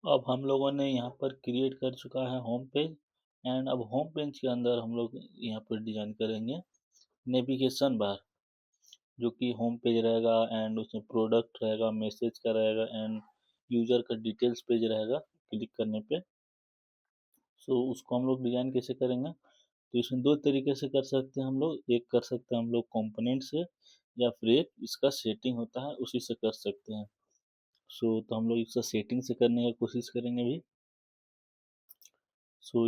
अब हम लोगों ने यहाँ पर क्रिएट कर चुका है होम पेज। एंड अब होम पेज के अंदर हम लोग यहाँ पर डिजाइन करेंगे नेविगेशन बार, जो कि होम पेज रहेगा एंड उसमें प्रोडक्ट रहेगा, मैसेज का रहेगा एंड यूजर का डिटेल्स पेज रहेगा क्लिक करने पे। सो उसको हम लोग डिजाइन कैसे करेंगे, तो इसमें दो तरीके से कर सकते हैं हम लोग। एक कर सकते हैं हम लोग कंपोनेंट से, या फिर एक इसका सेटिंग होता है उसी से कर सकते हैं। तो हम लोग इसका सेटिंग से करने की कोशिश करेंगे भी।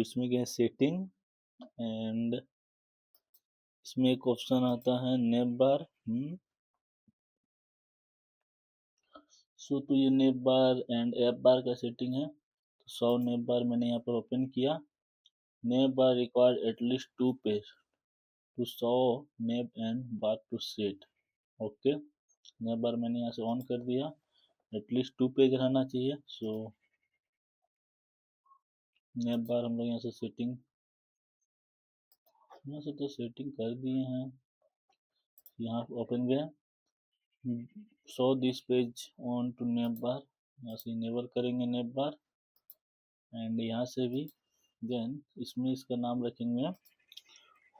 इसमें गए सेटिंग एंड इसमें एक ऑप्शन आता है नेम बार। तो ये नेम बार एंड ऐप बार का सेटिंग है। तो 100 नेम बार मैंने यहाँ पर ओपन किया। Name bar required at least 2 page to 100 name and bar to set. Okay, name bar मैंने यहाँ से ऑन कर दिया, एटलीस्ट 2 पेज रहना चाहिए। नेम बार हम लोग यहाँ से सेटिंग, यहाँ से तो सेटिंग कर दिए हैं। यहाँ ओपन गया, show this page on to name bar, यहाँ से इनेबल करेंगे नेम बार एंड यहाँ से भी देन इसमें इसका नाम रखेंगे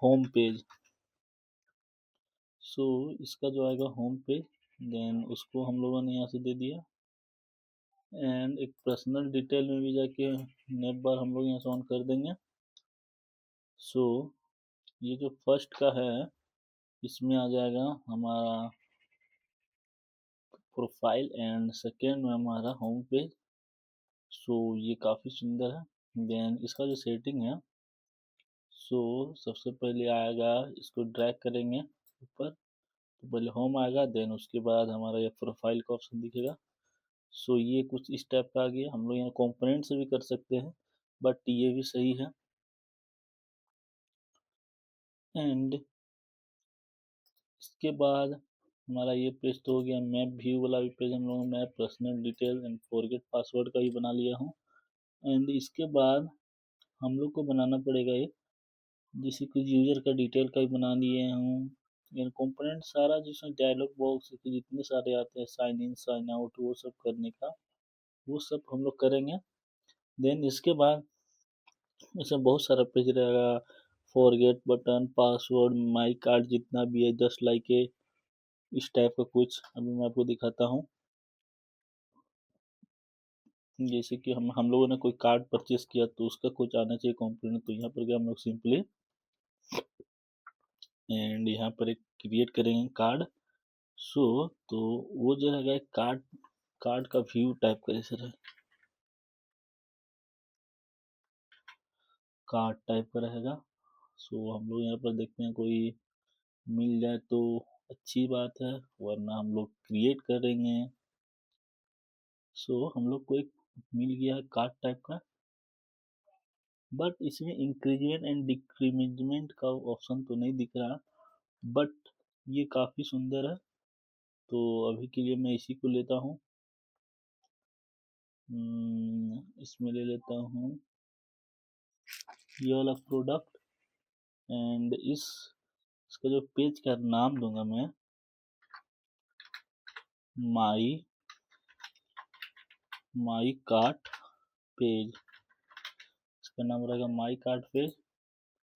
होम पेज। इसका जो आएगा होम पेज, देन उसको हम लोगों ने यहाँ से दे दिया। एंड एक पर्सनल डिटेल में भी जाके नेम बार हम लोग यहाँ से ऑन कर देंगे। ये जो फर्स्ट का है इसमें आ जाएगा हमारा प्रोफाइल एंड सेकेंड में हमारा होम पेज। ये काफ़ी सुंदर है। देन इसका जो सेटिंग है, सबसे पहले आएगा, इसको ड्रैग करेंगे ऊपर तो पहले होम आएगा, देन उसके बाद हमारा ये प्रोफाइल का ऑप्शन दिखेगा। ये कुछ इस टाइप का आ गया। हम लोग यहाँ कंपोनेंट से भी कर सकते हैं, बट ये भी सही है। एंड इसके बाद हमारा ये पेज तो हो गया। मैप व्यू वाला भी पेज हम लोग map personal detail and forget password का भी बना लिया हूँ। एंड इसके बाद हम लोग को बनाना पड़ेगा एक, जैसे कुछ यूजर का डिटेल का भी बना लिए हूँ। यानी कंपोनेंट सारा जिसमें डायलॉग बॉक्स जितने सारे आते हैं, साइन इन साइन आउट, वो सब करने का, वो सब हम लोग करेंगे। देन इसके बाद इसमें बहुत सारा पेज रहेगा, forget button, password, my card, जितना भी है, जस्ट लाइक ए, इस टाइप का कुछ अभी मैं आपको दिखाता हूँ। जैसे कि हम लोगों ने कोई कार्ड परचेस किया तो उसका कुछ आना चाहिए कंपोनेंट, तो यहाँ पर गया हम लोग सिंपली एंड यहाँ पर एक क्रिएट करेंगे कार्ड। तो वो जो रहेगा कार्ड, कार्ड का व्यू टाइप का जैसे रहे, कार्ड टाइप का रहेगा। हम लोग यहाँ पर देखते हैं कोई मिल जाए तो अच्छी बात है, वरना हम लोग क्रिएट करेंगे। हम लोग को एक मिल गया है कार्ड टाइप का, बट इसमें इंक्रीजमेंट एंड डिक्रीमेंट का ऑप्शन तो नहीं दिख रहा, बट ये काफ़ी सुंदर है। तो अभी के लिए मैं इसी को लेता हूँ। इसमें ले लेता हूँ ये वाला प्रोडक्ट एंड इसका जो पेज का नाम दूंगा मैं माई माई कार्ट पेज। इसका नाम रहेगा माई कार्ट पेज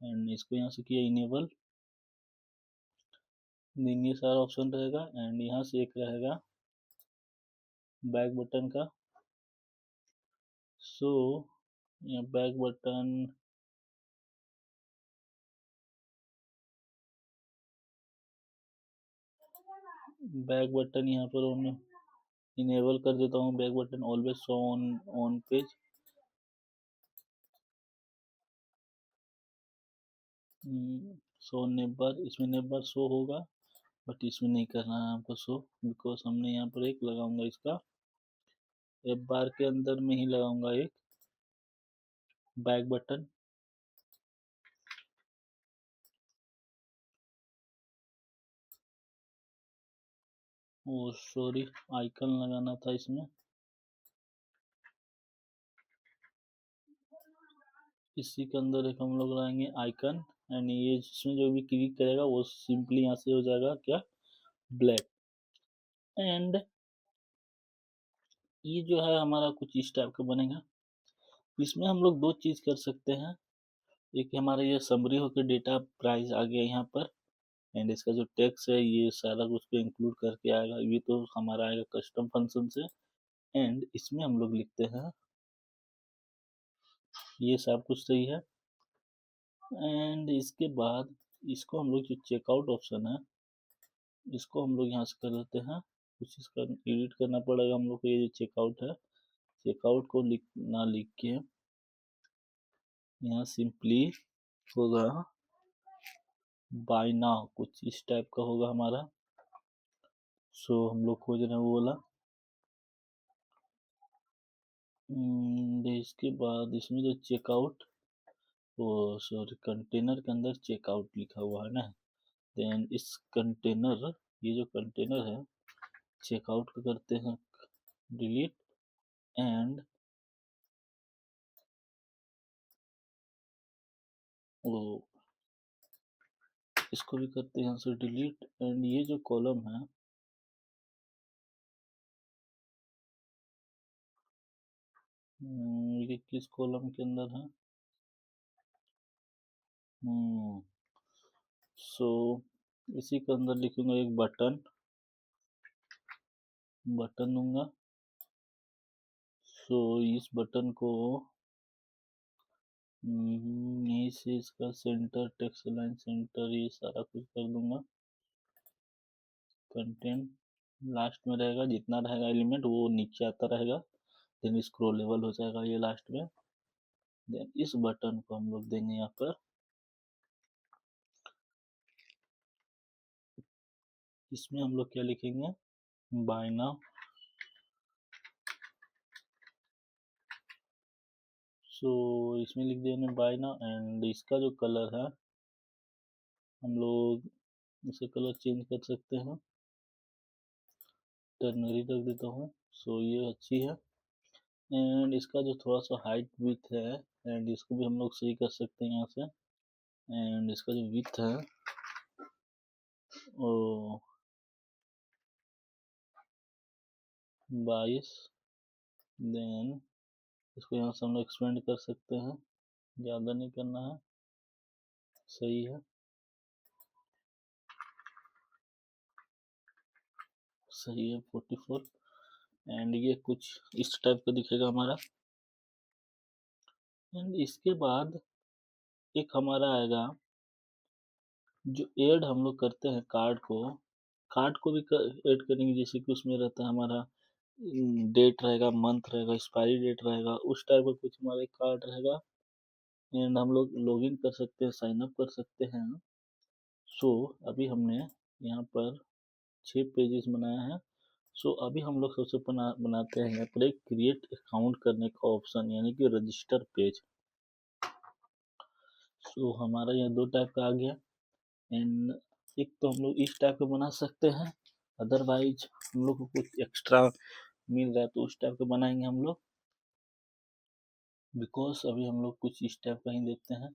एंड इसको यहाँ से किया इनेबल। देन ये सारा ऑप्शन रहेगा एंड यहाँ से एक रहेगा बैक बटन का। यहाँ बैक बटन, यहाँ पर मैं इनेबल कर देता हूँ। Back button always show on page. Show neighbour, इसमें नेबर शो होगा, बट इसमें नहीं करना है हमको शो, बिकॉज हमने यहाँ पर एक लगाऊंगा इसका एप बार के अंदर में ही लगाऊंगा एक बैक बटन। ओ सॉरी, आइकन लगाना था इसमें। इसी के अंदर एक हम लोग लगाएंगे आइकन एंड ये इसमें जो भी क्लिक करेगा वो सिंपली यहाँ से हो जाएगा क्या, ब्लैक। एंड ये जो है हमारा कुछ इस टाइप का बनेगा। इसमें हम लोग दो चीज़ कर सकते हैं। एक हमारा ये समरी होकर डेटा प्राइस आ गया यहाँ पर, एंड इसका जो टैक्स है ये सारा कुछ पे इंक्लूड करके आएगा। ये तो हमारा आएगा कस्टम फंक्शन से, एंड इसमें हम लोग लिखते हैं ये सब कुछ सही है। एंड इसके बाद इसको हम लोग जो चेकआउट ऑप्शन है इसको हम लोग यहाँ से कर देते हैं। कुछ इसका एडिट करना पड़ेगा हम लोग को। ये जो चेकआउट है, चेकआउट को लिख के यहाँ सिंपली होगा बाय नाउ, कुछ इस टाइप का होगा हमारा। सो हम लोग खोज रहे हैं वो वाला। इसके बाद इसमें जो चेकआउट, वो सॉरी कंटेनर के अंदर चेकआउट लिखा हुआ है ना, देन इस कंटेनर, ये जो कंटेनर है चेकआउट को करते हैं डिलीट, एंड वो इसको भी करते हैं यहाँ से डिलीट। एंड ये जो कॉलम है ये किस कॉलम के अंदर है, सो इसी के अंदर लिखूंगा एक बटन, बटन दूंगा। सो इस बटन को यहीं से इसका सेंटर, टेक्स्ट लाइन सेंटर, ये सारा कुछ कर दूंगा। कंटेंट लास्ट में रहेगा, जितना रहेगा एलिमेंट वो नीचे आता रहेगा, देन स्क्रॉलेबल हो जाएगा ये लास्ट में। देन इस बटन को हम लोग देंगे यहाँ पर, इसमें हम लोग क्या लिखेंगे, बाय नाउ। सो इसमें लिख देंगे बाय नाउ, एंड इसका जो कलर है हम लोग इसे कलर चेंज कर सकते हैं, टर्नरी रख देता हूँ। सो ये अच्छी है। एंड इसका जो थोड़ा सा हाइट विथ है, एंड इसको भी हम लोग सही कर सकते हैं यहाँ से। एंड इसका जो विथ है वो 22, देन इसको यहाँ से हम लोग एक्सपेंड कर सकते हैं, ज़्यादा नहीं करना है, सही है, सही है 44। एंड ये कुछ इस टाइप का दिखेगा हमारा। एंड इसके बाद एक हमारा आएगा जो ऐड हम लोग करते हैं कार्ड को, कार्ड को भी ऐड करेंगे, जैसे कि उसमें रहता है हमारा डेट रहेगा, मंथ रहेगा, एक्सपायरी डेट रहेगा, उस टाइप का कुछ हमारा एक कार्ड रहेगा। एंड हम लोग लॉगिन कर सकते हैं, साइन अप कर सकते हैं। सो अभी हमने यहाँ पर 6 पेजेस बनाया है। सो अभी हम लोग सबसे बनाते हैं यहाँ पर एक क्रिएट अकाउंट करने का ऑप्शन, यानी कि रजिस्टर पेज। सो हमारा यहाँ दो टाइप का आ गया। एंड एक तो हम लोग इस टाइप का बना सकते हैं, अदरवाइज हम लोग को कुछ एक्स्ट्रा मिल रहा है तो उस टाइप का बनाएंगे हम लोग, बिकॉज अभी हम लोग कुछ इस टाइप का ही देखते हैं।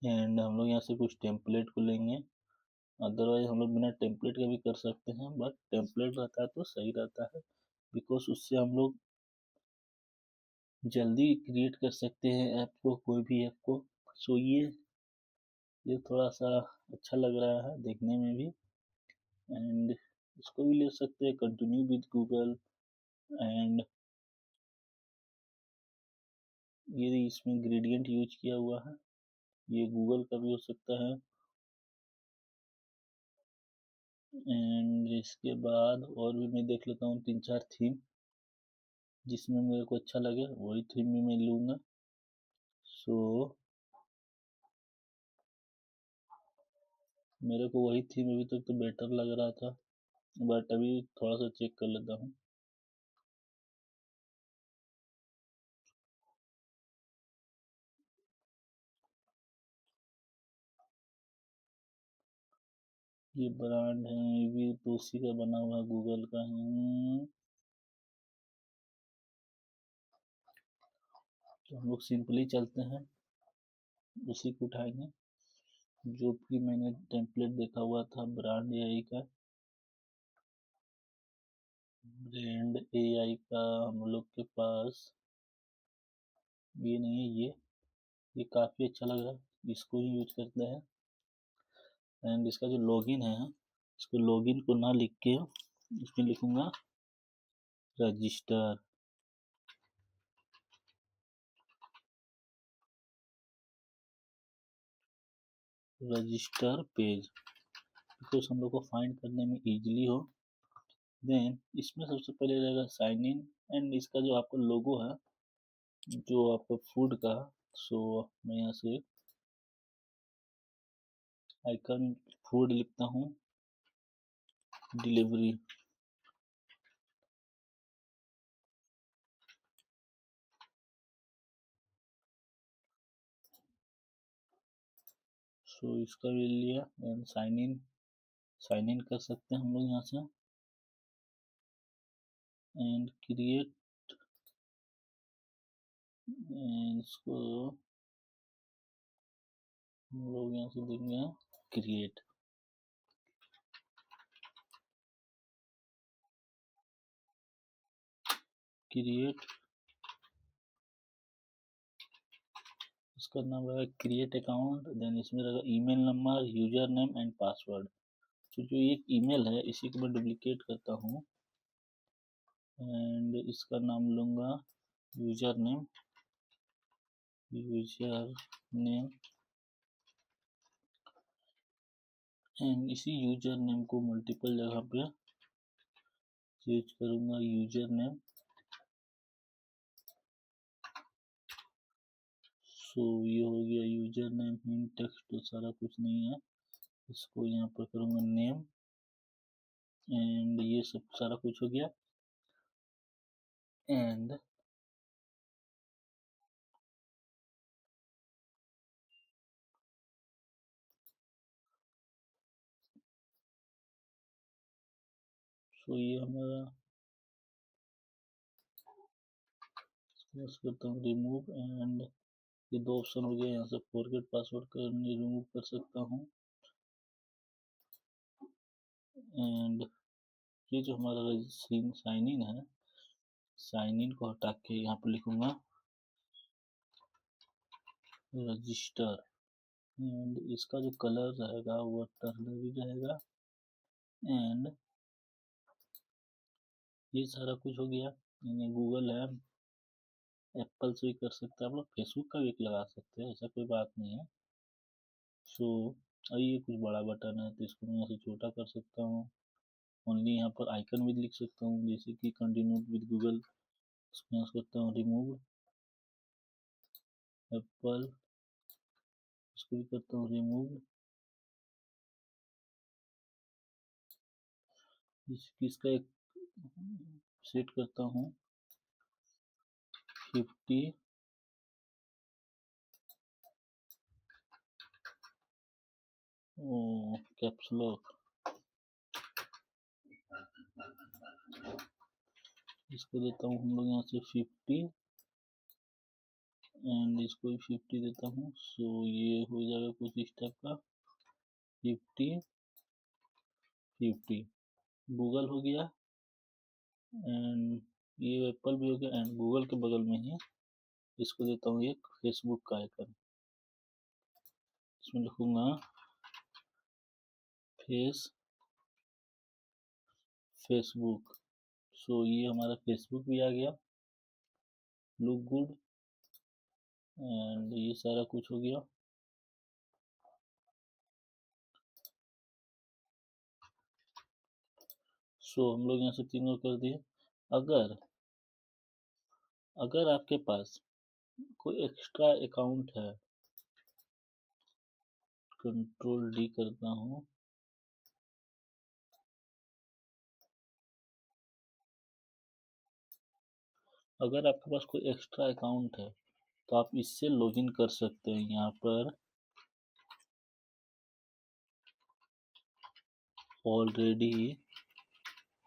एंड हम लोग यहाँ से कुछ टेम्पलेट को लेंगे, अदरवाइज हम लोग बिना टेम्पलेट के भी कर सकते हैं, बट टेम्पलेट रहता है तो सही रहता है, बिकॉज उससे हम लोग जल्दी क्रिएट कर सकते हैं ऐप को, कोई भी ऐप को। सो ये थोड़ा सा अच्छा लग रहा है देखने में भी। एंड इसको भी ले सकते हैं कंटिन्यू विद गूगल। एंड ये इसमें ग्रेडियंट यूज किया हुआ है, ये गूगल का भी हो सकता है। एंड इसके बाद और भी मैं देख लेता हूँ 3-4 थीम, जिसमें मेरे को अच्छा लगे वही थीम में मैं लूँगा। सो मेरे को वही थीम अभी तक तो बेटर लग रहा था, बट अभी थोड़ा सा चेक कर लेता हूँ। ये ब्रांड है, ये भी तो उसी का बना हुआ है, गूगल का है। तो हम लोग सिंपली चलते हैं, उसी को उठाएंगे। जो कि मैंने टेम्पलेट देखा हुआ था ब्रांड एआई का। ब्रांड एआई का हम लोग के पास ये नहीं है, ये काफ़ी अच्छा लग रहा है, इसको ही यूज करते हैं। एंड इसका जो लॉगिन है, इसको लॉगिन को ना लिख के इसमें लिखूंगा रजिस्टर। रजिस्टर पेज, बिकॉज हम लोग को फाइंड करने में इजीली हो। देन इसमें सबसे पहले रहेगा साइन इन, एंड इसका जो आपका लोगो है, जो आपका फूड का, सो मैं यहाँ से आइकन फूड लिखता हूँ, डिलीवरी। सो इसका भी लिया, एंड साइन इन कर सकते हैं हम लोग यहाँ से, एंड क्रिएट, इसको हम लोग यहाँ से देंगे क्रिएट। क्रिएट, इसका नाम रहेगा क्रिएट अकाउंट। देन इसमें रहेगा email number, user name and password. तो जो एक ईमेल है इसी को मैं डुप्लीकेट करता हूँ, एंड इसका नाम लूँगा यूजर नेम। एंड इसी यूजर नेम को मल्टीपल जगह पे यूज करूँगा, यूजर नेम। सो ये हो गया यूजर नेम, हिंट टेक्स्ट तो सारा कुछ नहीं है, इसको यहाँ पर करूँगा नेम, एंड ये सब सारा कुछ हो गया। एंड सो ये हमारा, करता हूँ रिमूव, एंड ये दो ऑप्शन हो गए, यहाँ से फॉरगेट पासवर्ड करने रिमूव कर सकता हूँ। एंड ये जो हमारा साइन इन है, साइन इन को हटा के यहाँ पर लिखूंगा रजिस्टर, एंड इसका जो कलर रहेगा वो टर्नरी रहेगा। एंड ये सारा कुछ हो गया। गूगल है, एप्पल से भी कर सकते हैं आप लोग, फेसबुक का भी एक लगा सकते हैं, ऐसा कोई बात नहीं है। सो ये कुछ बड़ा बटन है तो इसको मैं यहाँ से छोटा कर सकता हूँ। ओनली यहाँ पर आइकन भी लिख सकता हूँ, जैसे कि कंटिन्यू विद गूगल, इसको यहाँ से करता हूँ रिमूव एप्पल, इसको भी करता हूँ रिमूव। इसका एक सेट करता हूँ 50, कैप्स लॉक, इसको देता हूँ हम लोग यहाँ से 50, एंड इसको भी 50 देता हूँ। सो ये हो जाएगा कुछ इस टाइप का 50 50। गूगल हो गया, एंड ये एप्पल भी हो गया, एंड गूगल के बगल में ही इसको देता हूँ एक फेसबुक का आइकन, इसमें लिखूंगा फेसबुक। सो ये हमारा फेसबुक भी आ गया, लुक गुड, एंड ये सारा कुछ हो गया। सो हम लोग यहाँ से तीनों कर दिए। अगर अगर आपके पास कोई एक्स्ट्रा अकाउंट है, कंट्रोल डी करता हूँ, अगर आपके पास कोई एक्स्ट्रा अकाउंट है तो आप इससे लॉगिन कर सकते हैं। यहाँ पर ऑलरेडी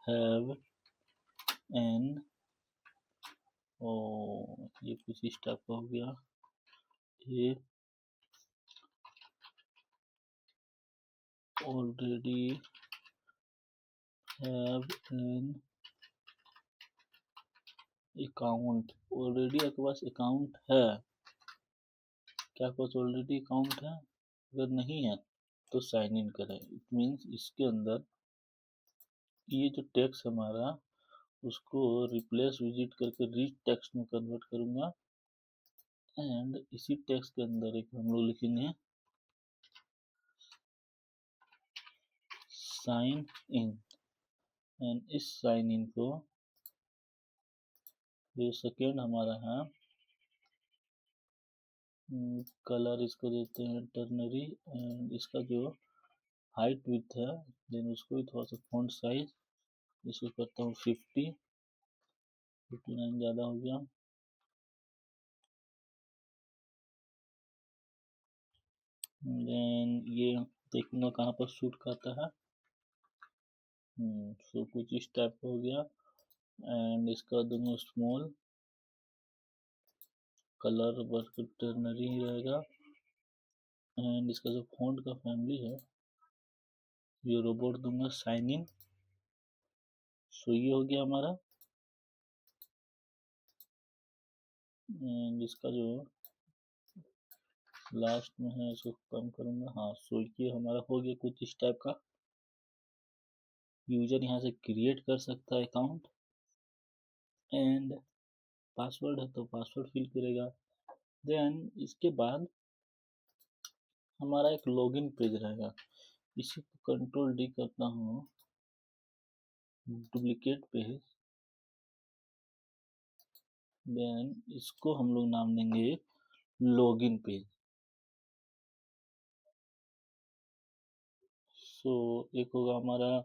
हैव एन, ये कुछ इस टाइप का हो गया, ये already have an account, already आपके पास अकाउंट है, क्या आपके पास ऑलरेडी अकाउंट है? अगर नहीं है तो साइन इन करें। इट मीन्स इसके अंदर ये जो टेक्स्ट हमारा उसको रिप्लेस विजिट करके रीच टेक्स्ट में कन्वर्ट करूंगा, एंड इसी टेक्स्ट के अंदर एक हम लोग लिखेंगे साइन इन, एंड इस साइन इन को ये सेकेंड हमारा है, कलर इसको देते हैं टर्नरी, एंड इसका जो हाइट विड्थ है देन उसको भी थोड़ा सा फॉन्ट साइज इसको करता हूँ 59 ज़्यादा हो गया। देन ये देखूंगा कहाँ पर शूट करता है, सो कुछ इस टाइप का हो गया, एंड इसका दूंगा स्मॉल, कलर वर्क टर्नरी ही रहेगा, एंड इसका जो फॉन्ट का फैमिली है ये रोबोट दूंगा साइन इन। सो ये हो गया हमारा, एंड इसका जो लास्ट में है इसको कम करूंगा, हाँ। सो ये हमारा हो गया कुछ इस टाइप का। यूजर यहाँ से क्रिएट कर सकता है अकाउंट, एंड पासवर्ड है तो पासवर्ड फिल करेगा। देन इसके बाद हमारा एक लॉगिन पेज रहेगा, इसी को कंट्रोल डी करता हूँ, डुप्लीकेट पेज, देन इसको हम लोग नाम देंगे लॉगिन पेज। सो एक होगा हमारा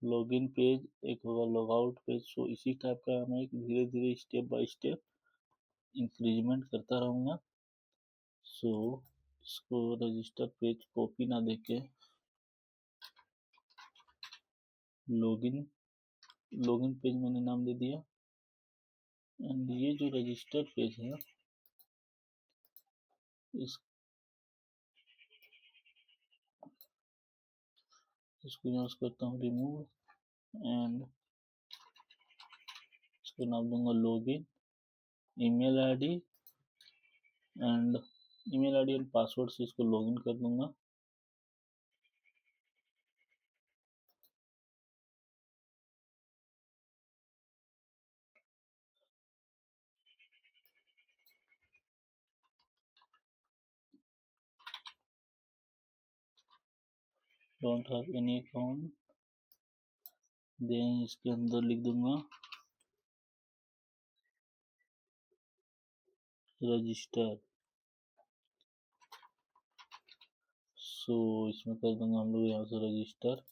लॉगिन पेज, एक होगा लॉगआउट पेज। सो इसी टाइप का मैं धीरे धीरे स्टेप बाय स्टेप इंक्रीजमेंट करता रहूँगा। सो इसको रजिस्टर पेज कॉपी ना देके लॉगिन पेज मैंने नाम दे दिया, एंड ये जो रजिस्टर पेज है इसको यूज करता हूँ रिमूव, एंड इसको नाम दूंगा login, email ID and password से इसको लॉगिन कर दूंगा। Don't have any account, then इसके अंदर लिख दूंगा रजिस्टर। सो इसमें कर दूंगा हम लोग यहाँ से रजिस्टर,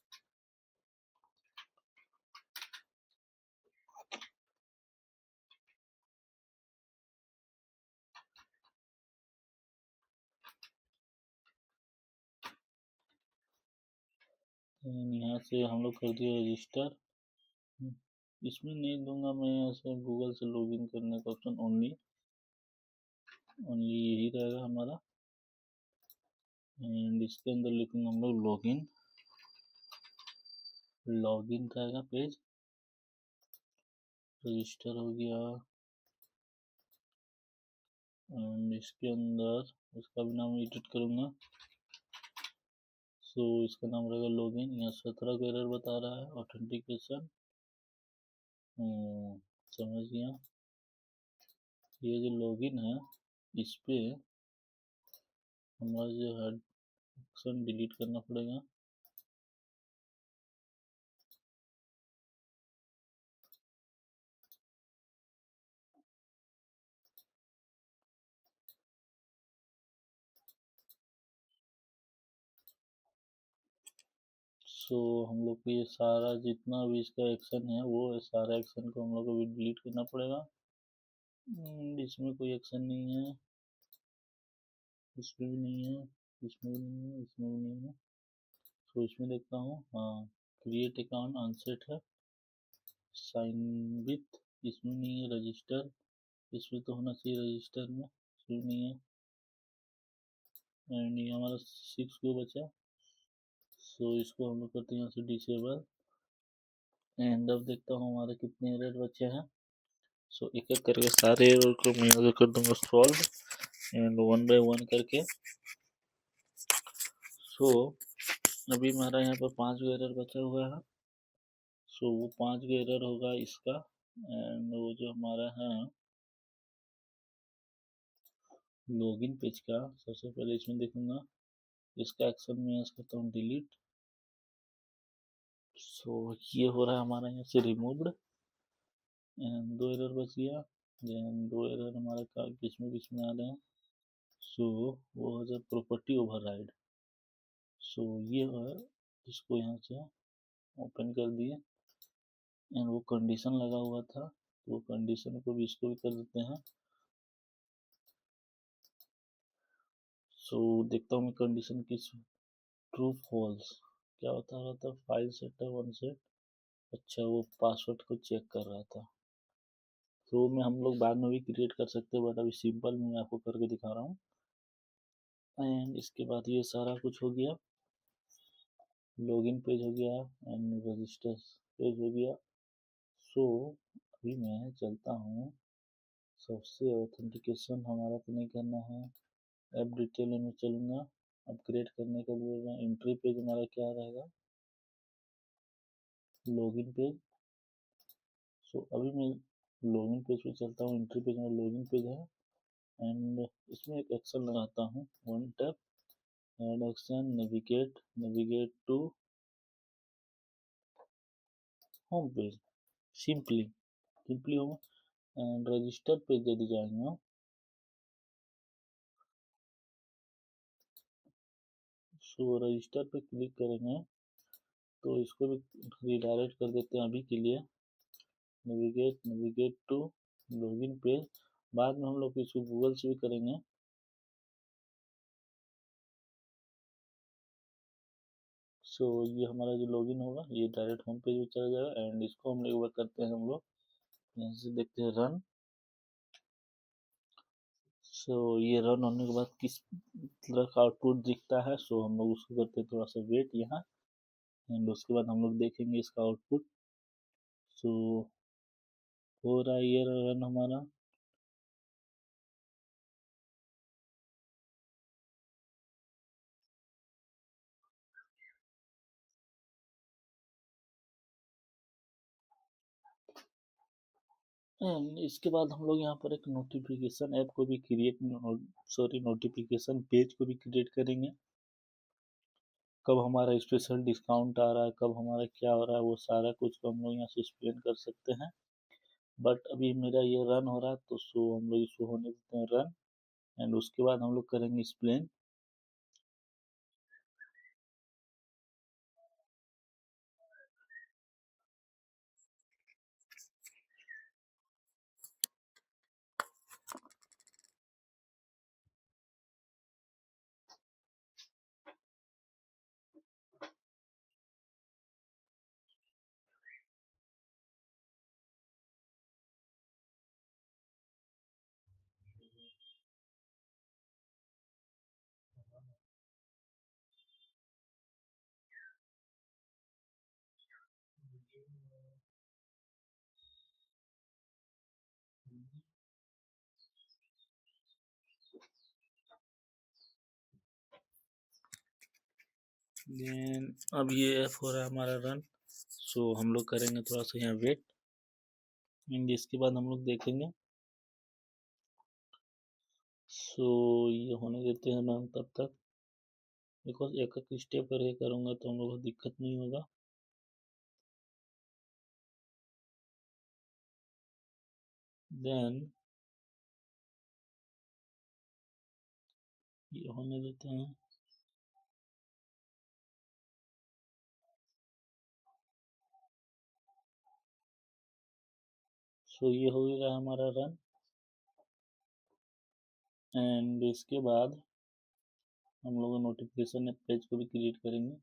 यहाँ से हम लोग कर दिए रजिस्टर। इसमें नहीं दूंगा मैं ऐसे गूगल से लॉगिन करने का ऑप्शन, ओनली यही रहेगा हमारा, एंड इसके अंदर लिखूंगा हम लोग लॉगिन रहेगा पेज, रजिस्टर हो गया, एंड इसके अंदर इसका भी नाम एडिट करूंगा। सो इसका नाम रहेगा लॉगिन। यहाँ 17 का एरर बता रहा है, ऑथेंटिकेशन, समझ गया। ये जो लॉगिन है इस पे हमारा जो हेड ऑप्शन डिलीट करना पड़ेगा, सो हम लोग को ये सारा जितना भी इसका एक्शन है वो सारा एक्शन को हम लोग को भी डिलीट करना पड़ेगा। इसमें कोई एक्शन नहीं है, इसमें भी नहीं है, इसमें भी नहीं है, इसमें भी नहीं है। तो इसमें देखता हूँ, हाँ क्रिएट अकाउंट अनसेट है, साइन विथ इसमें नहीं है, रजिस्टर इसमें तो होना चाहिए, रजिस्टर में इसमें नहीं है, एंड ये हमारा 6 को बचा। सो इसको हम लोग करते हैं यहाँ से डिसेबल। एंड अब देखता हूँ हमारे कितने एरर बचे हैं। सो एक एक करके सारे एरर को मैं यहाँ कर दूंगा solve, and one by one करके। सो अभी हमारा यहाँ पर 5 एरर बचा हुआ है। सो वो 5 एरर होगा इसका, एंड वो जो हमारा है लॉगिन पेज का, सबसे पहले इसमें देखूंगा। इसका एक्शन में यहाँ करता हूँ डिलीट। सो ये हो रहा है हमारा यहाँ से रिमूव्ड, एंड 2 एरर बच गया। देन 2 एरर हमारे का किस में आ रहे हैं। सो वो हो जाए प्रॉपर्टी ओवरराइड। सो ये है, इसको यहाँ से ओपन कर दिए, एंड वो कंडीशन लगा हुआ था, तो वो कंडीशन को भी इसको भी कर देते हैं। सो देखता हूँ मैं कंडीशन किस, ट्रू फॉल्स क्या होता रहा था, फाइल सेटर वन सेट। अच्छा, वो पासवर्ड को चेक कर रहा था। तो में हम लोग बाद में भी क्रिएट कर सकते हैं, बट अभी सिंपल मैं आपको करके दिखा रहा हूँ। एंड इसके बाद ये सारा कुछ हो गया, लॉगिन पेज हो गया, एंड रजिस्टर पेज हो गया। सो अभी मैं चलता हूँ, सबसे ऑथेंटिकेशन हमारा तो नहीं करना है, ऐप डिटेल में चलूँगा। अपग्रेड करने के लिए एंट्री पेज हमारा क्या रहेगा, लॉगिन पेज। सो अभी मैं लॉगिन पेज पे चलता हूँ, एंट्री पेज में लॉगिन पेज है, एंड इसमें एक एक्शन लगाता हूँ, one tap add action navigate to home page, simply home, and register page यदि जाएंगे। सो रजिस्टर पे क्लिक करेंगे तो इसको भी रिडायरेक्ट कर देते हैं अभी के लिए, नेविगेट टू लॉगिन पेज। बाद में हम लोग इसको गूगल से भी करेंगे। सो ये हमारा जो लॉगिन होगा ये डायरेक्ट होम पेज में चला जाएगा, एंड इसको हम लोग करते हैं, हम लोग यहाँ से देखते हैं रन। सो ये रन होने के बाद किस तरह का आउटपुट दिखता है, सो हम लोग उसको करते हैं थोड़ा सा वेट यहाँ, एंड उसके बाद हम लोग देखेंगे इसका आउटपुट। सो हो रहा है ये रन हमारा। एंड इसके बाद हम लोग यहाँ पर एक नोटिफिकेशन ऐप को भी क्रिएट, सॉरी नोटिफिकेशन पेज को भी क्रिएट करेंगे। कब हमारा स्पेशल डिस्काउंट आ रहा है, कब हमारा क्या हो रहा है, वो सारा कुछ को हम लोग यहाँ से एक्सप्लेन कर सकते हैं। बट अभी मेरा ये रन हो रहा है, तो सो हम लोग इसको होने देते हैं रन, एंड उसके बाद हम लोग करेंगे एक्सप्लेन। देन अब ये ऐप हो रहा है हमारा रन। सो हम लोग करेंगे थोड़ा सा यहाँ वेट, एंड इसके बाद हम लोग देखेंगे। सो ये होने देते हैं रन तब तक, बिकॉज एक एक स्टेप करके करूँगा तो हम लोग को दिक्कत नहीं होगा। देन ये होने देते हैं। सो ये हो गया हमारा रन, एंड इसके बाद हम लोग नोटिफिकेशन पेज को भी क्रिएट करेंगे,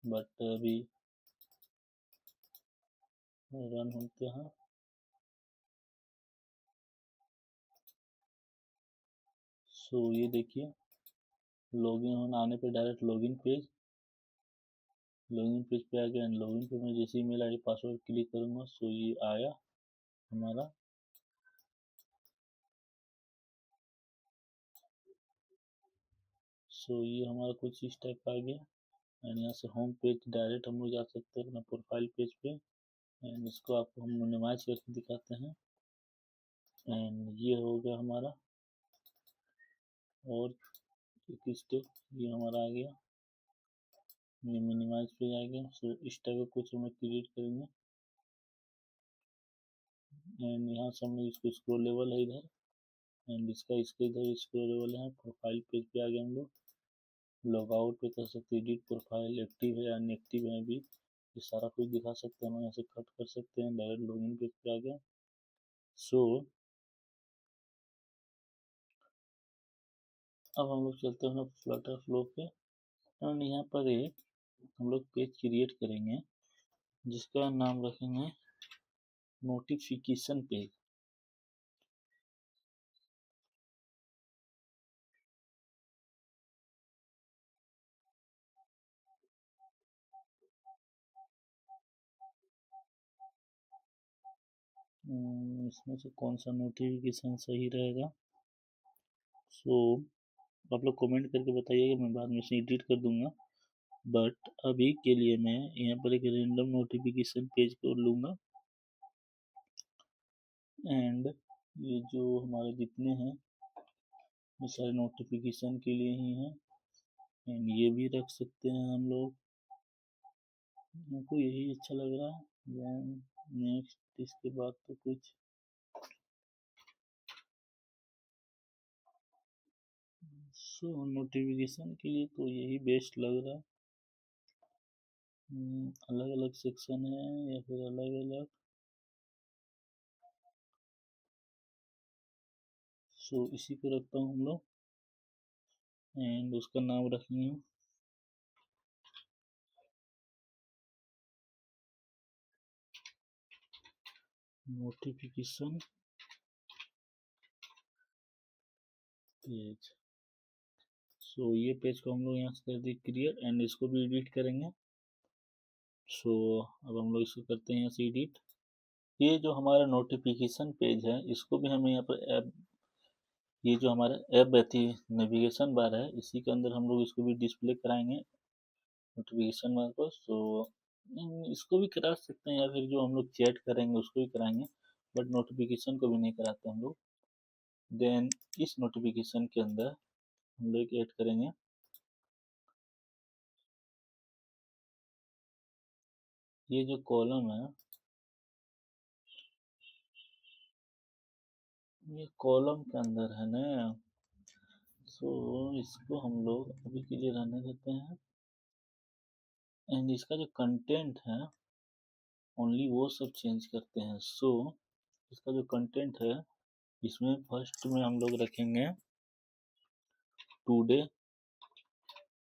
बट अभी रन होते हैं। सो ये देखिए, लॉगिन होना आने पे direct login page, login page पे आ गया एंड लॉगिन पे मैं जैसे ईमेल आईडी पासवर्ड क्लिक करूँगा सो ये आया हमारा। सो ये हमारा कुछ इस टाइप का आ गया एंड यहाँ से होम पेज डायरेक्ट हम लोग जा सकते हैं अपना प्रोफाइल पेज पे एंड इसको आपको हम मिनिमाइज करके दिखाते हैं एंड ये हो गया हमारा। और एक स्टेप ये हमारा आ गया, ये मिनिमाइज पे आ गया। सो इस टाइप का कुछ हम लोग क्रिएट करेंगे एंड यहाँ से हम लोग इसको स्क्रॉलेबल है इधर एंड इसका इधर स्क्रॉलेबल है। प्रोफाइल पेज पे आ गए हम लोग, लॉग आउट पे कर सकते हैं, एडिट प्रोफाइल एक्टिव है या इनएक्टिव है अभी, ये सारा कुछ दिखा सकते हैं। हम यहाँ से कट कर सकते हैं, डायरेक्ट लॉगिन पेज पे आ गया। सो अब हम लोग चलते हैं फ्लटर फ्लो पे एंड यहाँ पर एक हम लोग पेज क्रिएट करेंगे जिसका नाम रखेंगे नोटिफिकेशन पेज। इसमें से कौन सा नोटिफिकेशन सही रहेगा? सो आप लोग कमेंट करके बताइएगा, मैं बाद में इसे एडिट कर दूंगा। बट अभी के लिए मैं यहाँ पर एक रेंडम नोटिफिकेशन पेज को लूँगा एंड ये जो हमारे जितने हैं ये सारे नोटिफिकेशन के लिए ही हैं एंड ये भी रख सकते हैं हम लोग। हमको यही अच्छा लग रहा है। देन नेक्स्ट इसके बाद तो कुछ सो नोटिफिकेशन के लिए तो यही बेस्ट लग रहा है। अलग अलग सेक्शन है या फिर अलग अलग, सो इसी को रखता हूँ हम लोग एंड उसका नाम रखेंगे नोटिफिकेशन पेज। सो ये पेज को हम लोग यहाँ से कर दिए क्लियर एंड इसको भी एडिट करेंगे। सो अब हम लोग इसको करते हैं यहाँ से एडिट। ये जो हमारा नोटिफिकेशन पेज है इसको भी हमें यहाँ पर ऐप, ये जो हमारा ऐप रहती है नेविगेशन बार है इसी के अंदर हम लोग इसको भी डिस्प्ले कराएंगे नोटिफिकेशन बार को। सो इसको भी करा सकते हैं या फिर जो हम लोग चैट करेंगे उसको भी कराएंगे, बट नोटिफिकेशन को भी नहीं कराते हम लोग। देन इस नोटिफिकेशन के अंदर हम लोग ऐड करेंगे ये जो कॉलम है, ये कॉलम के अंदर है ना। सो इसको हम लोग अभी के लिए रहने देते हैं एंड इसका जो कंटेंट है ओनली वो सब चेंज करते हैं। सो इसका जो कंटेंट है इसमें फर्स्ट में हम लोग रखेंगे टुडे,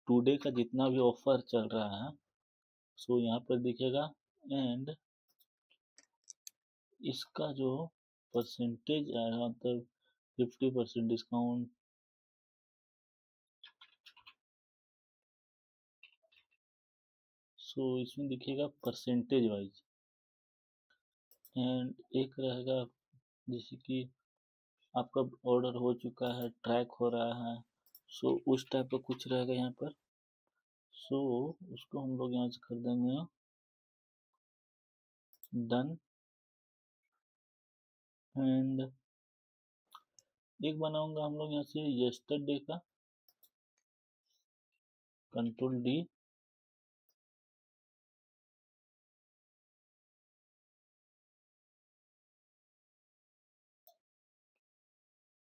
टुडे का जितना भी ऑफर चल रहा है सो यहाँ पर दिखेगा एंड इसका जो परसेंटेज आएगा मतलब 50% डिस्काउंट, सो इसमें दिखेगा परसेंटेज वाइज एंड एक रहेगा जैसे कि आपका ऑर्डर हो चुका है ट्रैक हो रहा है, सो उस टाइप का कुछ रहेगा यहाँ पर। सो उसको हम लोग यहाँ से कर देंगे डन एंड एक बनाऊंगा हम लोग यहाँ से यस्टरडे का, कंट्रोल डी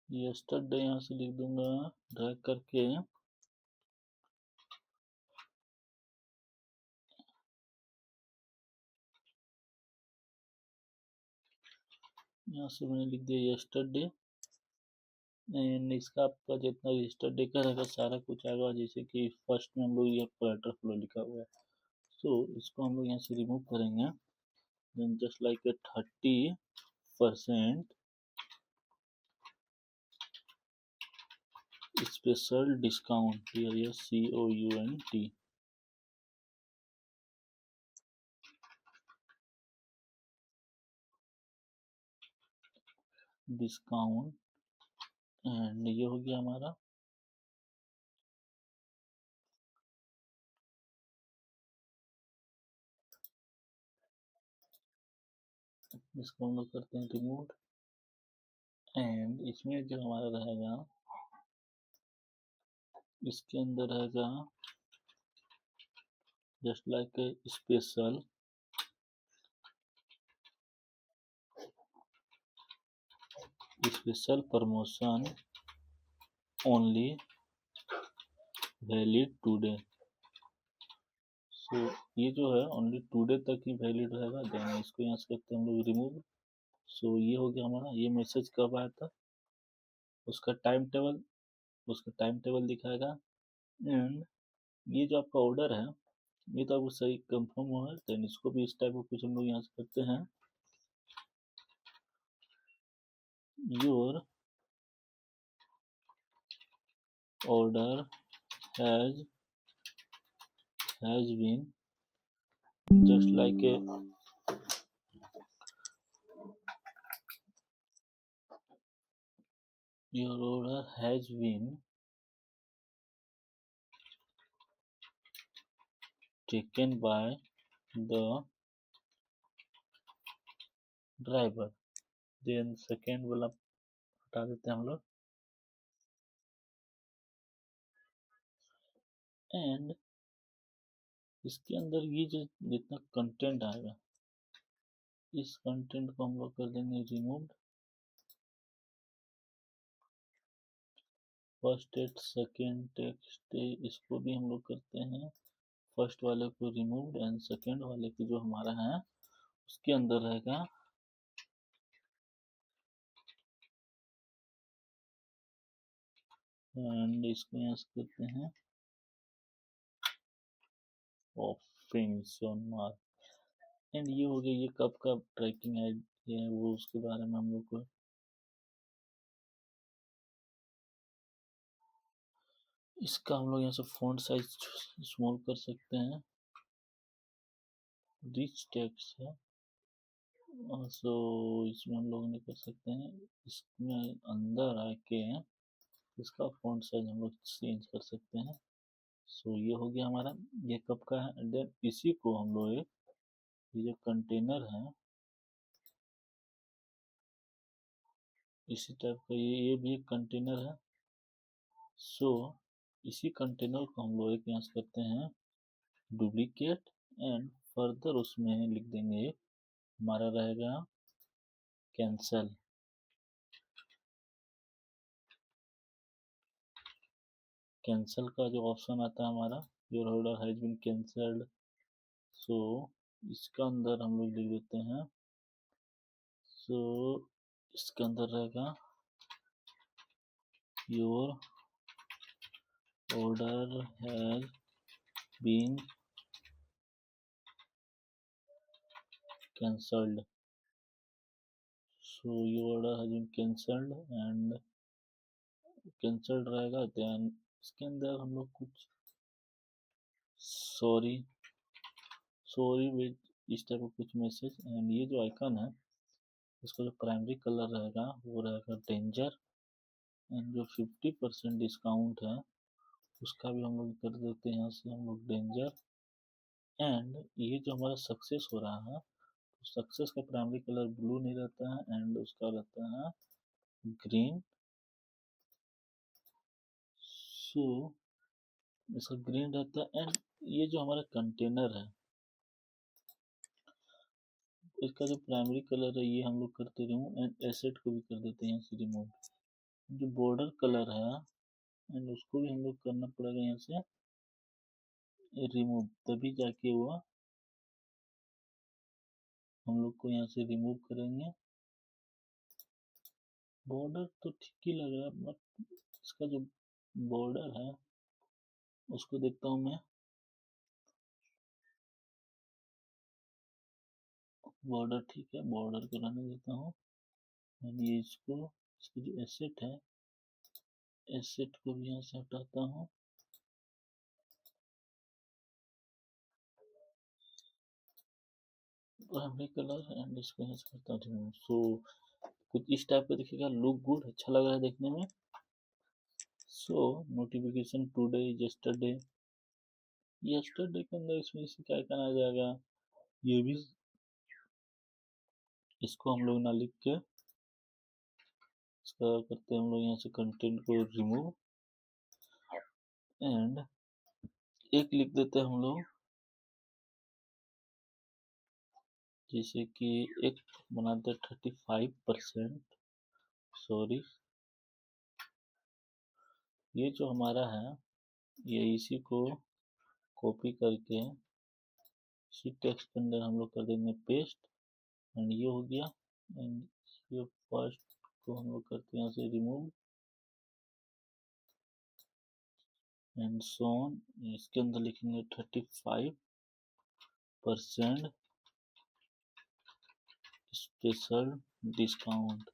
यस्टरडे यहाँ से लिख दूंगा ड्रैग करके यहाँ से मैंने लिख दिया यस्टरडे एंड इसका आपका जितना यस्टरडे का रहेगा सारा कुछ आएगा जैसे कि फर्स्ट में हम लोग ये फ्लटर फ्लो लिखा हुआ है। सो इसको हम लोग यहाँ से रिमूव करेंगे then just like a 30% special discount, COUNT discount, and ये हो गया हमारा डिस्काउंट करते हैं रिमूव, एंड इसमें जो हमारा रहेगा इसके अंदर रहेगा just like special special promotion only valid today. So ये जो है ओनली टुडे तक ही वैलिड रहेगा। देन इसको यहाँ से करते हैं हम लोग रिमूव। सो ये हो गया हमारा। ये मैसेज कब आया था, उसका टाइम टेबल दिखाएगा। एंड ये जो आपका ऑर्डर है ये तो आपको सही कंफर्म हुआ है। देन इसको भी इस टाइप का कुछ हम लोग यहाँ से करते हैं, your order has been just like a your order has been taken by the driver. Then second वाला हटा देते हैं हम लोग। एंड इसके अंदर ये जो जितना कंटेंट आएगा इस कंटेंट को हम लोग कर देंगे remove. First text second text इसको भी हम लोग करते हैं, फर्स्ट वाले को रिमूव एंड सेकेंड वाले की जो हमारा है उसके अंदर रहेगा एंड इसको यहाँ से करते हैं ऑप्शन मार्क। एंड ये हो गया, ये कब का ट्रैकिंग है वो उसके बारे में हम लोग को इसका हम लोग यहाँ से फॉन्ट साइज स्मॉल कर सकते हैं। रिच टेक्स्ट है सो इसमें हम लोग नहीं कर सकते हैं, इसमें अंदर आके इसका फॉन्ट साइज हम लोग चेंज कर सकते हैं। सो ये हो गया हमारा। ये कब का है। देन इसी को हम लोग ये जो कंटेनर है इसी टाइप का ये भी एक कंटेनर है। सो इसी कंटेनर को हम लोग एक यहाँ से करते हैं डुप्लीकेट एंड फर्दर उसमें लिख देंगे हमारा रहेगा कैंसल। कैंसल का जो ऑप्शन आता है हमारा your order has been cancelled. So इसका अंदर हम लोग लिख देते हैं। सो इसके अंदर रहेगा your order has been cancelled. So your order has been cancelled and cancelled रहेगा। देन इसके अंदर हम लोग कुछ सॉरी विद इस टाइप का कुछ मैसेज। एंड ये जो आइकन है इसका जो प्राइमरी कलर रहेगा वो रहेगा डेंजर। एंड जो 50% डिस्काउंट है उसका भी हम लोग कर देते हैं यहाँ से हम लोग डेंजर। एंड ये जो हमारा सक्सेस हो रहा है तो सक्सेस का प्राइमरी कलर ब्लू नहीं रहता है एंड उसका रहता है ग्रीन। सो इसका ग्रीन रहता है। एंड ये जो हमारा कंटेनर है इसका जो प्राइमरी कलर है ये हम लोग करते रिमूव एंड एसेट को भी कर देते हैं यहाँ से रिमूव। जो बॉर्डर कलर है एंड उसको भी हम लोग करना पड़ेगा यहाँ से रिमूव, तभी जाके वो हम लोग को यहाँ से रिमूव करेंगे। बॉर्डर तो ठीक ही लग रहा है बट इसका जो बॉर्डर है उसको देखता हूँ मैं। बॉर्डर ठीक है, बॉर्डर को रहने देता हूँ। ये इसको जो एसेट है एसेट को भी यहाँ से हटाता हूँ। प्राइमरी कलर एंड इसको यहाँ से करता हूँ। सो कुछ इस टाइप का दिखेगा, लुक गुड, अच्छा लग रहा है देखने में। सो नोटिफिकेशन टुडे यस्टरडे, यस्टरडे के अंदर इसमें से क्या करना जाएगा, ये भी इसको हम लोग ना लिख के इसका करते हैं हम लोग यहाँ से कंटेंट को रिमूव, एंड एक लिख देते हैं हम लोग, जैसे कि एक बनाते हैं 35%, सॉरी ये जो हमारा है ये इसी को कॉपी करके इसी टेक्स्ट के अंदर हम लोग कर देंगे पेस्ट, एंड ये हो गया। एंड ये फर्स्ट को हम लोग करते हैं यहाँ से रिमूव, एंड सो ऑन। इसके अंदर लिखेंगे 35% स्पेशल डिस्काउंट,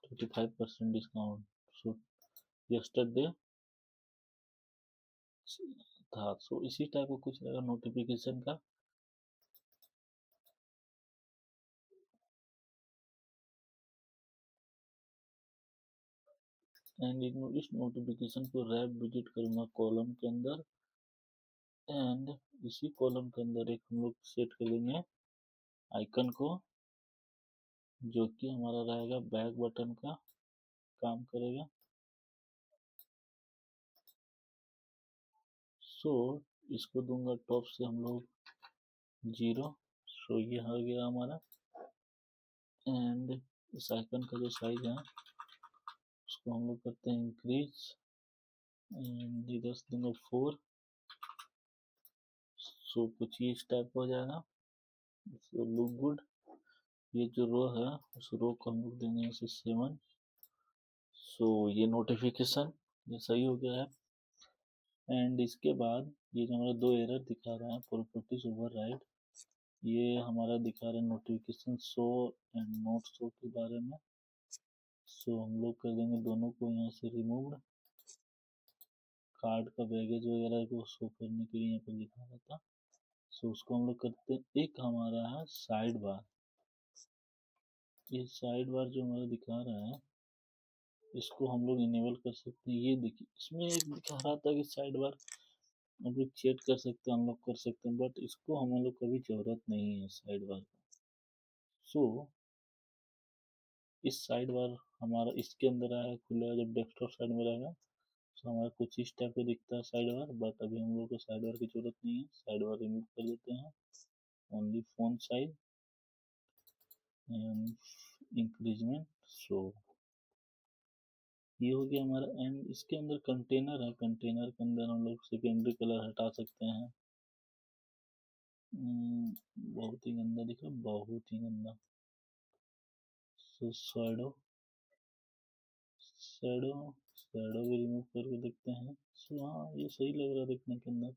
35% डिस्काउंट। सो यस्टरडे था, सो इसी टाइप का कुछ रहेगा नोटिफिकेशन का। एंड इस नोटिफिकेशन को रैप विजिट करूंगा कॉलम के अंदर, एंड इसी कॉलम के अंदर एक हम लोग सेट कर लेंगे आइकन को, जो कि हमारा रहेगा बैक बटन का काम करेगा। सो इसको दूंगा टॉप से हम लोग 0। सो ये हो गया हमारा, एंड इस आइकन का जो साइज है उसको हम लोग करते हैं इंक्रीज, एंड इधर से दूंगा 4। सो कुछ इस टाइप हो जाएगा। So look good. ये जो रो है उस रो को हम लोग देंगे इसे 7। सो ये नोटिफिकेशन ये सही हो गया है। एंड इसके बाद ये जो हमारा 2 एरर दिखा रहा है, प्रॉपर्टीज ओवरराइड, ये हमारा दिखा रहा है notification show and note show के बारे में। सो हम लोग कर देंगे दोनों को यहाँ से रिमूव। कार्ड का बैगेज वगैरह को शो करने के लिए यहाँ पर दिखा रहा था। सो उसको हम लोग करते हैं। एक हमारा है साइड बार, ये साइड बार जो हमारा दिखा रहा है इसको हम लोग इनेबल कर सकते हैं। ये देखिए इसमें एक दिखा रहा था कि साइड बार हम लोग चेक कर सकते हैं, अनलॉक कर सकते हैं, बट इसको हम लोग कभी जरूरत नहीं है साइड बार का। सो इस साइड बार हमारा इसके अंदर आया खुलेगा जब डेस्कटॉप साइड में रहेगा। सो हमारा कुछ इस टाइप का दिखता है साइड बार, बट अभी हम लोग को साइड बार की जरूरत नहीं है, साइड बार रिमूव कर देते हैं। Only phone size and increment. So ये हो गया हमारा। एंड इसके अंदर कंटेनर है, कंटेनर के अंदर हम लोग सेकेंडरी कलर हटा सकते हैं। बहुत ही गंदा दिख रहा है, बहुत ही गंदा। सो शैडो, शैडो शैडो भी रिमूव करके देखते हैं। सो हाँ ये सही लग रहा है देखने के अंदर।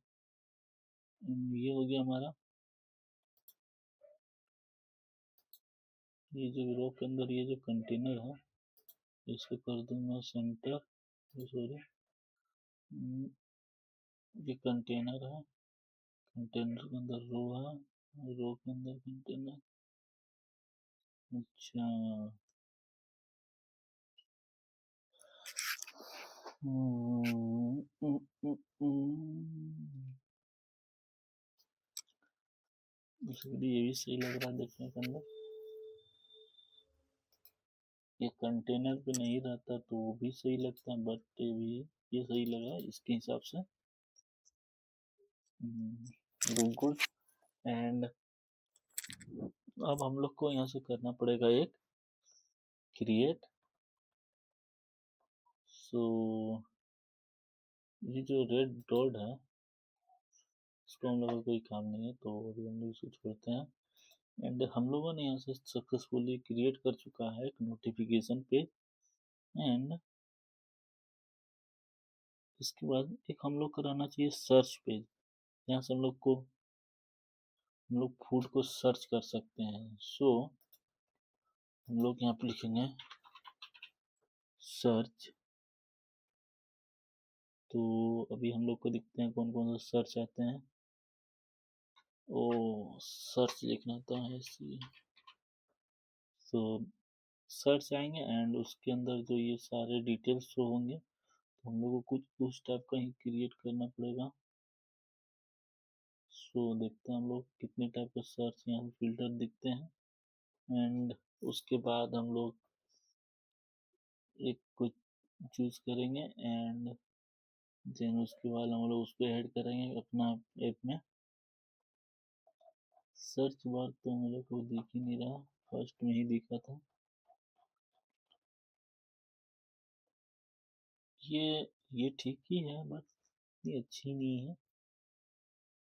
ये हो गया हमारा। ये जो रो के अंदर ये जो कंटेनर है इसको कर दूंगा सेंटर, सॉरी ये कंटेनर है, कंटेनर के अंदर रो है, रो के अंदर कंटेनर। अच्छा इसलिए ये भी सही लग रहा है देखने के अंदर। ये कंटेनर पे नहीं रहता तो वो भी सही लगता है, बट ये सही लगा इसके हिसाब से। बिल्कुल। एंड अब हम लोग को यहाँ से करना पड़ेगा एक क्रिएट। सो ये जो रेड डॉट है इसको हम लोग का कोई काम नहीं है, तो अभी हम लोग इसको छोड़ते हैं। एंड हम लोगों ने यहाँ से सक्सेसफुली क्रिएट कर चुका है एक नोटिफिकेशन पेज। एंड इसके बाद एक हम लोग का रहना चाहिए सर्च पेज, यहाँ से हम लोग फूड को सर्च कर सकते हैं। सो हम लोग यहाँ पे लिखेंगे सर्च। तो अभी हम लोग को दिखते हैं कौन कौन सा सर्च आते हैं। ओ सर्च लिखना था ऐसी। तो सर्च आएंगे एंड उसके अंदर जो ये सारे डिटेल्स शो होंगे, तो हम लोग को कुछ उस टाइप का ही क्रिएट करना पड़ेगा। सो देखते हैं हम लोग कितने टाइप का सर्च यहाँ पे फिल्टर दिखते हैं। एंड उसके बाद हम लोग एक कुछ चूज करेंगे एंड देन उसके बाद हम लोग उसको ऐड करेंगे अपना ऐप में। सर्च बार तो मेरे को दिख ही नहीं रहा, फर्स्ट में ही दिखा था। ये ठीक ही है बट ये अच्छी नहीं है,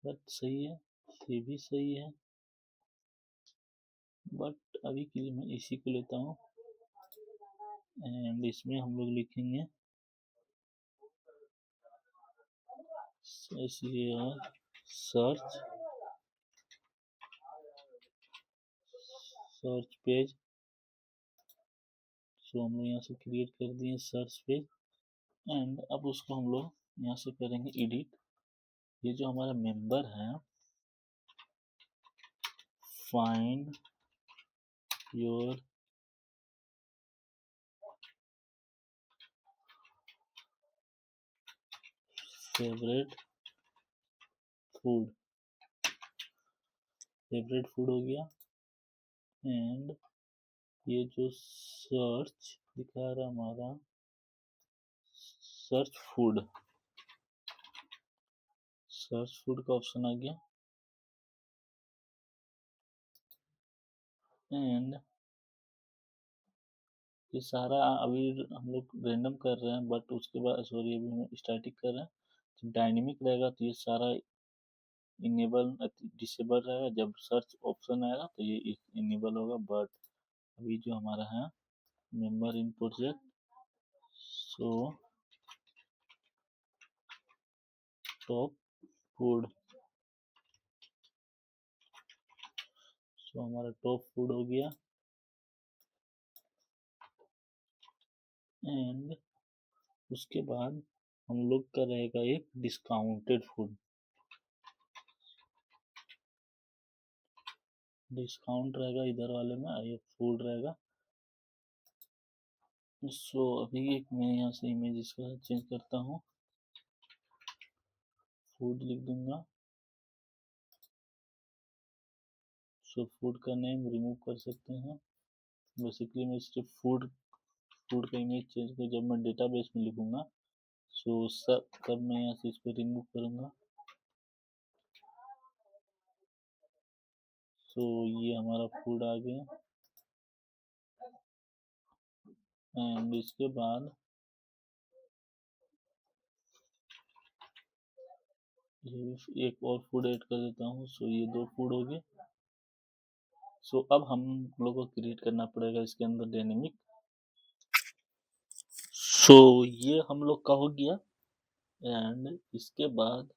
बट सही है, ये भी सही है। बट अभी के लिए मैं इसी को लेता हूँ एंड इसमें हम लोग लिखेंगे सर्च सर्च पेज। सो हम लोग यहाँ से क्रिएट कर दिए सर्च पेज एंड अब उसको हम लोग यहाँ से करेंगे एडिट। ये जो हमारा मेंबर है, find your favourite food, favourite food हो गया। एंड ये जो सर्च दिखा रहा हमारा सर्च फूड, सर्च फूड का ऑप्शन आ गया। एंड ये सारा अभी हम लोग रैंडम कर रहे हैं, बट उसके बाद सॉरी अभी हम स्टैटिक कर रहे हैं। जब डायनेमिक रहेगा तो ये सारा इनेबल डिसेबल रहेगा, जब सर्च ऑप्शन आएगा तो ये इनेबल होगा। बट अभी जो हमारा है member in project, so top food, so हमारा टॉप फूड हो गया। एंड उसके बाद हम लोग का रहेगा एक डिस्काउंटेड फूड, डिस्काउंट रहेगा इधर वाले में, ये फूड रहेगा। सो अभी एक मैं यहाँ से इमेज इसका चेंज करता हूँ, फूड लिख दूंगा। सो फूड का नेम रिमूव कर सकते हैं। बेसिकली मैं सिर्फ फूड फूड का इमेज चेंज कर जब मैं डेटाबेस में लिखूंगा, सो सब तब मैं यहाँ से इसको रिमूव करूंगा। सो ये हमारा फूड आ गया। एंड इसके बाद ये एक और फूड ऐड कर देता हूँ। सो ये दो फूड हो गए। सो अब हम लोग को क्रिएट करना पड़ेगा इसके अंदर डायनेमिक। सो ये हम लोग का हो गया। एंड इसके बाद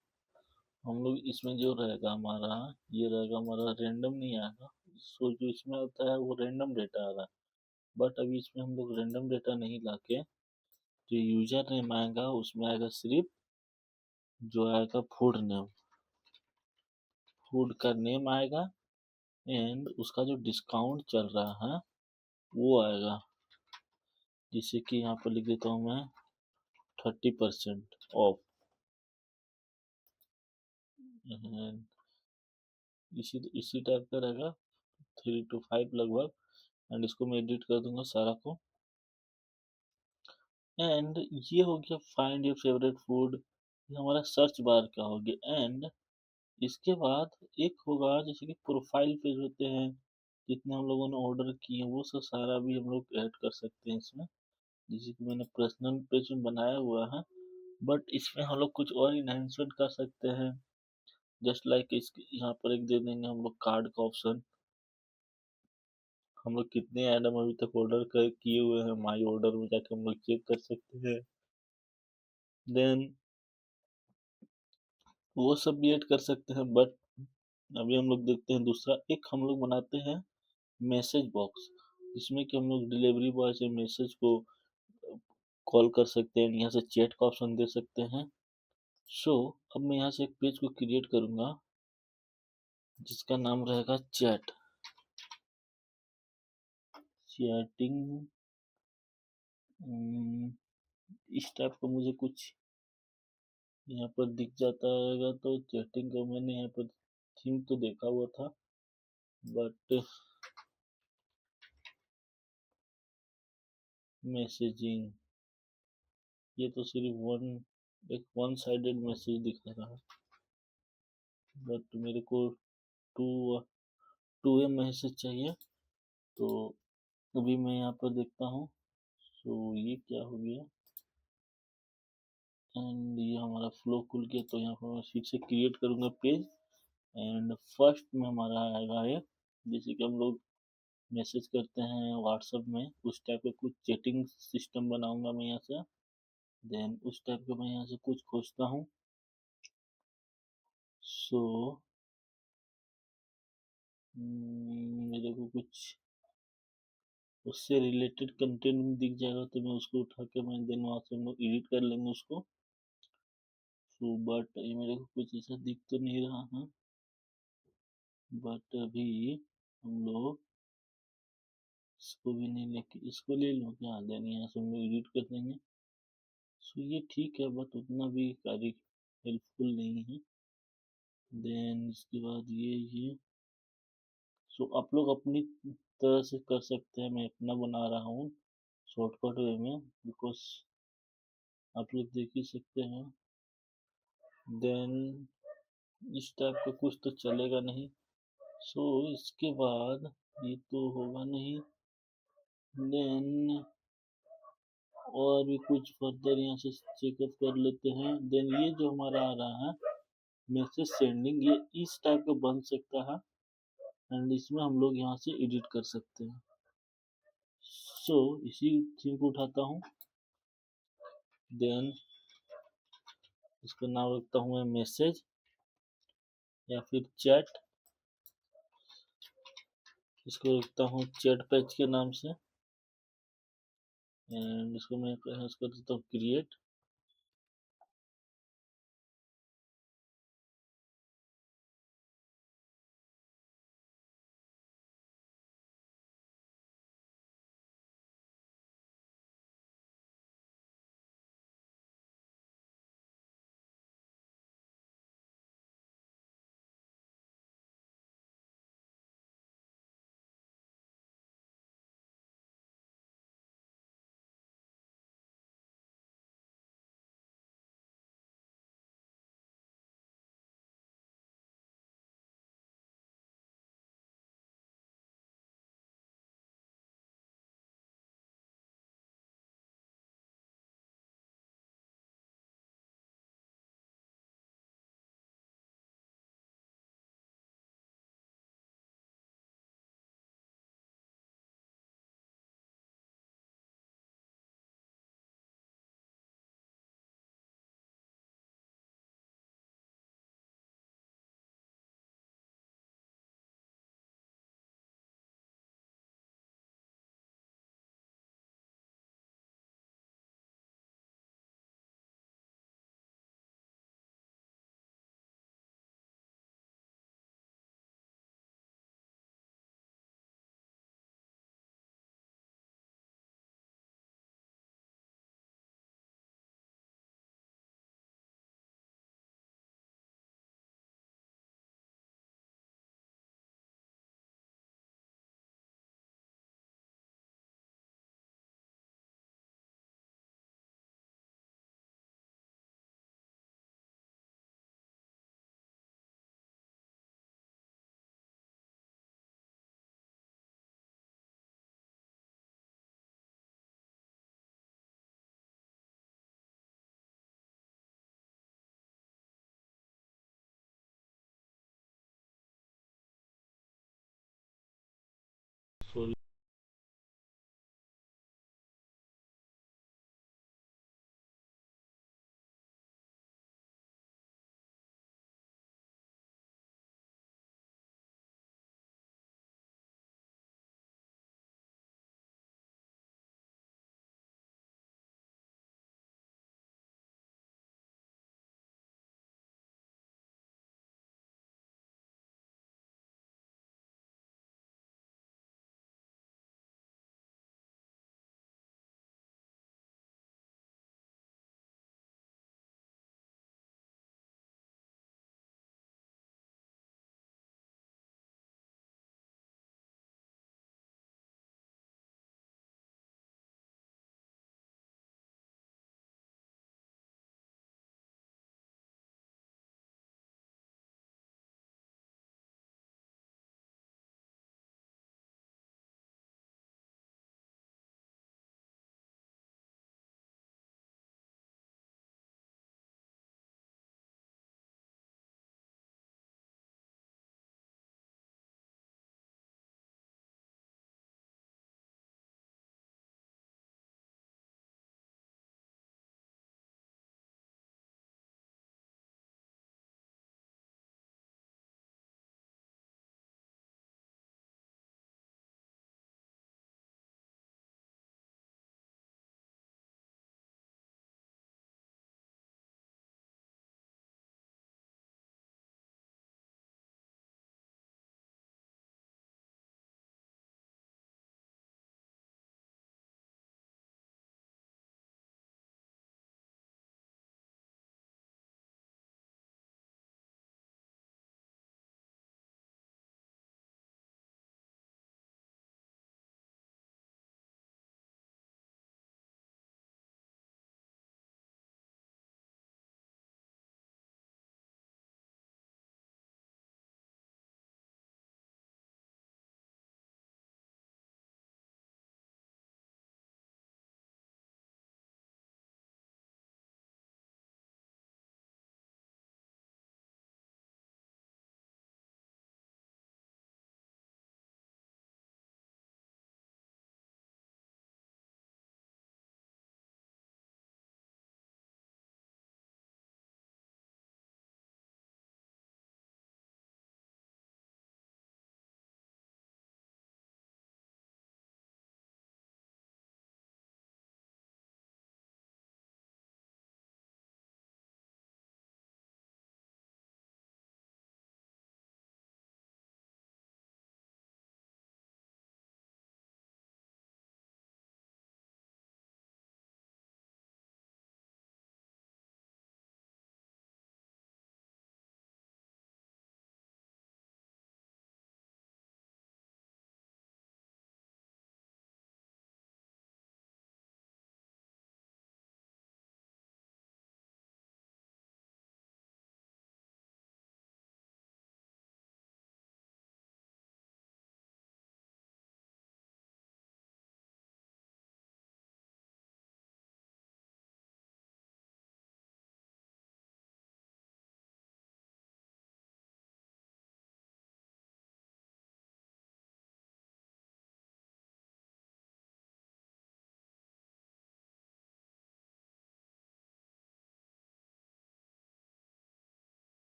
हम लोग इसमें जो रहेगा हमारा, ये रहेगा हमारा रैंडम नहीं आएगा। सो जो इसमें होता है वो रैंडम डेटा आ रहा है, बट अभी इसमें हम लोग रैंडम डेटा नहीं लाके जो यूजर नेम आएगा उसमें आएगा सिर्फ जो आएगा फूड नेम, फूड का नेम आएगा। एंड उसका जो डिस्काउंट चल रहा है वो आएगा, जिसे कि यहाँ पर लिख देता हूँ मैं 30% ऑफ। इसी टाइप का रहेगा, 3 to 5 लगभग। एंड इसको मैं एडिट कर दूंगा सारा को। एंड ये हो गया फाइंड योर फेवरेट फूड, ये हमारा सर्च बार का हो गया। एंड इसके बाद एक होगा जैसे कि प्रोफाइल पेज होते हैं, जितने हम लोगों ने ऑर्डर किए वो सब सारा भी हम लोग ऐड कर सकते हैं इसमें। जैसे कि मैंने पर्सनल पेज में बनाया हुआ है, बट इसमें हम लोग कुछ और इन्हेंसमेंट कर सकते हैं। जस्ट लाइक इसके यहाँ पर एक दे देंगे हम लोग कार्ड का ऑप्शन। हम लोग कितने आइटम अभी तक ऑर्डर कर किए हुए हैं, माई ऑर्डर में जाकर हम लोग चेक कर सकते हैं। देन वो सब भी ऐड कर सकते हैं। बट अभी हम लोग देखते हैं दूसरा एक हम लोग बनाते हैं मैसेज बॉक्स, जिसमें कि हम लोग डिलीवरी बॉय से मैसेज को कॉल कर सकते हैं, यहाँ से चैट का ऑप्शन दे सकते हैं। सो अब मैं यहाँ से एक पेज को क्रिएट करूंगा जिसका नाम रहेगा चैट। चैटिंग इस टाइप का मुझे कुछ यहाँ पर दिख जाता रहेगा। तो चैटिंग का मैंने यहाँ पर थीम तो देखा हुआ था, बट मैसेजिंग ये तो सिर्फ एक वन साइडेड मैसेज दिखा रहा है, बट मेरे को टू टू वे मैसेज चाहिए। तो अभी मैं यहाँ पर देखता हूँ। सो ये क्या हो गया, एंड ये हमारा फ्लो खुल गया। तो यहाँ पर मैं फिर से क्रिएट करूँगा पेज, एंड फर्स्ट में हमारा आएगा ये, जैसे कि हम लोग मैसेज करते हैं व्हाट्सएप में, उस टाइप का कुछ चैटिंग सिस्टम बनाऊंगा मैं यहाँ से। देन उस टाइप का मैं यहाँ से कुछ खोजता हूँ। सो मेरे को कुछ उससे रिलेटेड कंटेंट दिख जाएगा, तो मैं उसको उठा के मैं देन वहाँ से हम लोग एडिट कर लेंगे उसको। सो बट ये मेरे को कुछ ऐसा दिख तो नहीं रहा है, बट अभी हम लोग इसको भी नहीं लेके इसको ले लो क्या, देन यहाँ से हम लोग एडिट कर देंगे। सो ये ठीक है, बट उतना भी कार्य हेल्पफुल नहीं है। देन इसके बाद ये सो आप लोग अपनी तरह से कर सकते हैं, मैं अपना बना रहा हूँ शॉर्टकट वे में, बिकॉज आप लोग देख ही सकते हैं। देन इस टाइप का कुछ तो चलेगा नहीं। सो इसके बाद ये तो होगा नहीं। देन और भी कुछ फर्दर यहाँ से चेकअप कर लेते हैं। देन ये जो हमारा आ रहा है मैसेज सेंडिंग, ये इस टाइप का बन सकता है, एंड इसमें हम लोग यहाँ से एडिट कर सकते हैं। सो इसी थीम को उठाता हूँ। देन इसका नाम रखता हूँ मैं मैसेज या फिर चैट। इसको रखता हूँ चैट पैच के नाम से, एंड इसको मैं इसको देता हूँ क्रिएट।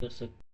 कर सकते